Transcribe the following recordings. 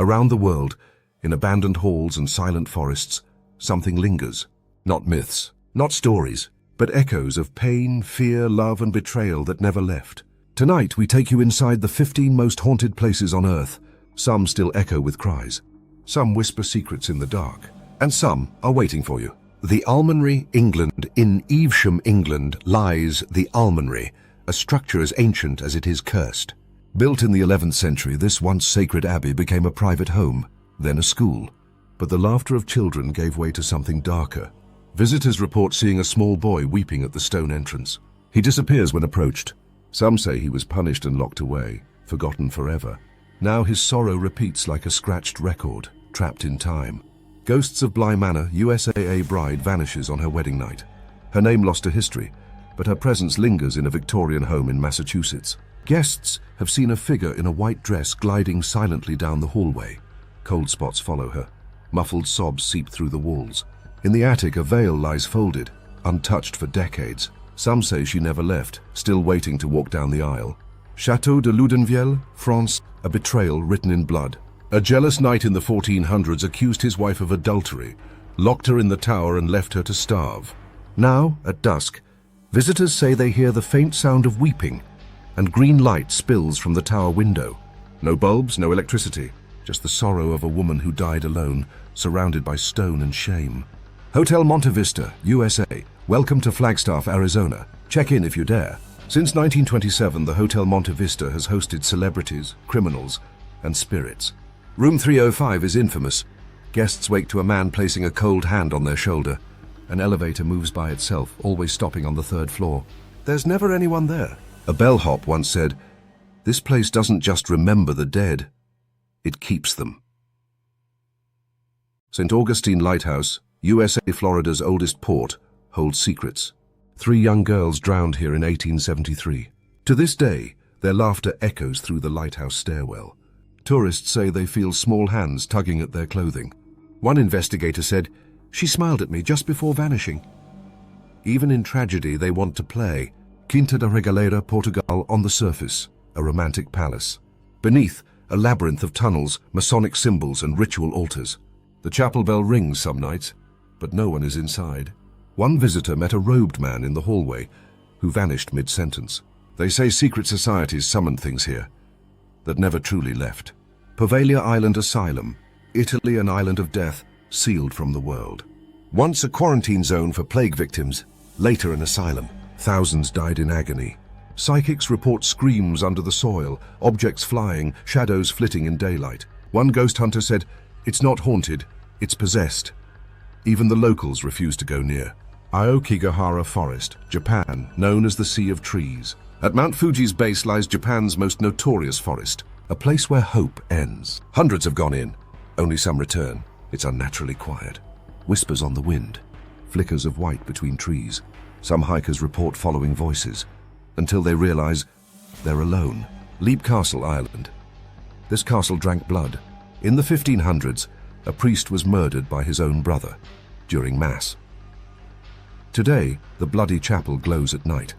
Around the world, in abandoned halls and silent forests, something lingers. Not myths, not stories, but echoes of pain, fear, love, and betrayal that never left. Tonight, we take you inside the 15 most haunted places on Earth. Some still echo with cries. Some whisper secrets in the dark. And some are waiting for you. The Almonry, England. In Evesham, England, lies the Almonry, a structure as ancient as it is cursed. Built in the 11th century, this once sacred abbey became a private home, then a school. But the laughter of children gave way to something darker. Visitors report seeing a small boy weeping at the stone entrance. He disappears when approached. Some say he was punished and locked away, forgotten forever. Now his sorrow repeats like a scratched record, trapped in time. Ghosts of Bly Manor, USAA bride vanishes on her wedding night. Her name lost to history, but her presence lingers in a Victorian home in Massachusetts. Guests have seen a figure in a white dress gliding silently down the hallway. Cold spots follow her. Muffled sobs seep through the walls. In the attic, a veil lies folded, untouched for decades. Some say she never left, still waiting to walk down the aisle. Château de Loudenvielle, France, a betrayal written in blood. A jealous knight in the 1400s accused his wife of adultery, locked her in the tower and left her to starve. Now, at dusk, visitors say they hear the faint sound of weeping, and green light spills from the tower window. No bulbs, no electricity, just the sorrow of a woman who died alone, surrounded by stone and shame. Hotel Monte Vista, USA. Welcome to Flagstaff, Arizona. Check in if you dare. Since 1927, the Hotel Monte Vista has hosted celebrities, criminals, and spirits. Room 305 is infamous. Guests wake to a man placing a cold hand on their shoulder. An elevator moves by itself, always stopping on the 3rd floor. There's never anyone there. A bellhop once said, "This place doesn't just remember the dead, it keeps them." St. Augustine Lighthouse, USA, Florida's oldest port, holds secrets. 3 young girls drowned here in 1873. To this day, their laughter echoes through the lighthouse stairwell. Tourists say they feel small hands tugging at their clothing. One investigator said, "She smiled at me just before vanishing." Even in tragedy, they want to play. Quinta da Regaleira, Portugal, on the surface, a romantic palace. Beneath, a labyrinth of tunnels, Masonic symbols, and ritual altars. The chapel bell rings some nights, but no one is inside. One visitor met a robed man in the hallway who vanished mid-sentence. They say secret societies summoned things here that never truly left. Poveglia Island Asylum, Italy, an island of death, sealed from the world. Once a quarantine zone for plague victims, later an asylum. Thousands died in agony. Psychics report screams under the soil, objects flying, shadows flitting in daylight. One ghost hunter said, "It's not haunted, it's possessed." Even the locals refuse to go near. Aokigahara Forest, Japan, known as the Sea of Trees. At Mount Fuji's base lies Japan's most notorious forest, a place where hope ends. Hundreds have gone in, only some return. It's unnaturally quiet. Whispers on the wind, flickers of white between trees. Some hikers report following voices, until they realize they're alone. Leap Castle, Ireland. This castle drank blood. In the 1500s, a priest was murdered by his own brother during Mass. Today, the bloody chapel glows at night.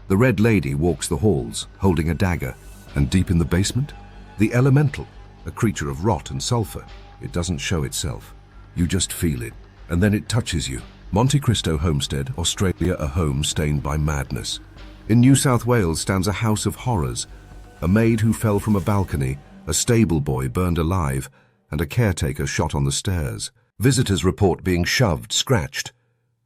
The Red Lady walks the halls, holding a dagger. And deep in the basement, the Elemental, a creature of rot and sulfur. It doesn't show itself. You just feel it, and then it touches you. Monte Cristo Homestead, Australia, a home stained by madness. In New South Wales stands a house of horrors. A maid who fell from a balcony, a stable boy burned alive, and a caretaker shot on the stairs. Visitors report being shoved, scratched.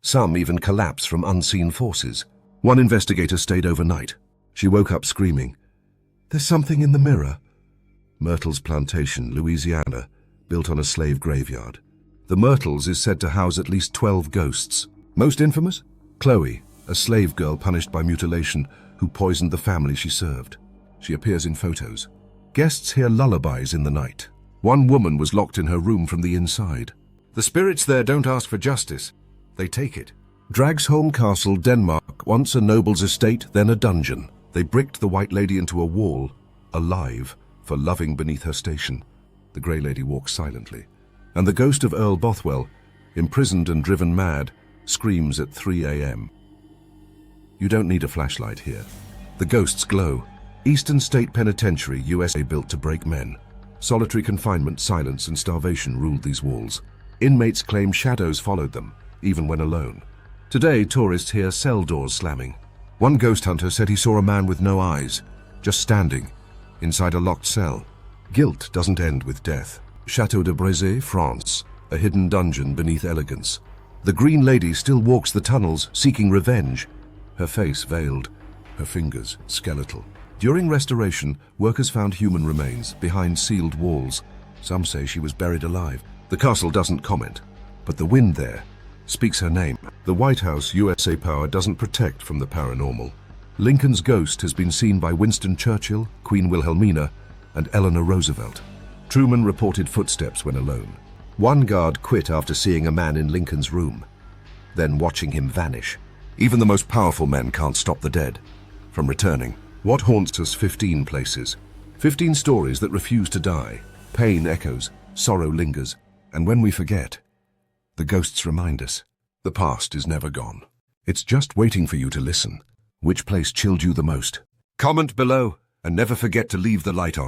Some even collapse from unseen forces. One investigator stayed overnight. She woke up screaming, "There's something in the mirror." Myrtles Plantation, Louisiana, built on a slave graveyard. The Myrtles is said to house at least 12 ghosts. Most infamous? Chloe, a slave girl punished by mutilation who poisoned the family she served. She appears in photos. Guests hear lullabies in the night. One woman was locked in her room from the inside. The spirits there don't ask for justice. They take it. Dragsholm Castle, Denmark, once a noble's estate, then a dungeon. They bricked the White Lady into a wall, alive, for loving beneath her station. The Grey Lady walks silently. And the ghost of Earl Bothwell, imprisoned and driven mad, screams at 3 a.m. You don't need a flashlight here. The ghosts glow. Eastern State Penitentiary, USA, built to break men. Solitary confinement, silence, and starvation ruled these walls. Inmates claim shadows followed them, even when alone. Today, tourists hear cell doors slamming. One ghost hunter said he saw a man with no eyes, just standing, inside a locked cell. Guilt doesn't end with death. Château de Brézé, France, a hidden dungeon beneath elegance. The Green Lady still walks the tunnels, seeking revenge. Her face veiled, her fingers skeletal. During restoration, workers found human remains behind sealed walls. Some say she was buried alive. The castle doesn't comment, but the wind there speaks her name. The White House, USA power doesn't protect from the paranormal. Lincoln's ghost has been seen by Winston Churchill, Queen Wilhelmina, and Eleanor Roosevelt. Truman reported footsteps when alone. One guard quit after seeing a man in Lincoln's room, then watching him vanish. Even the most powerful men can't stop the dead from returning. What haunts us? 15 places. 15 stories that refuse to die. Pain echoes, sorrow lingers, and when we forget, the ghosts remind us. The past is never gone. It's just waiting for you to listen. Which place chilled you the most? Comment below, and never forget to leave the light on.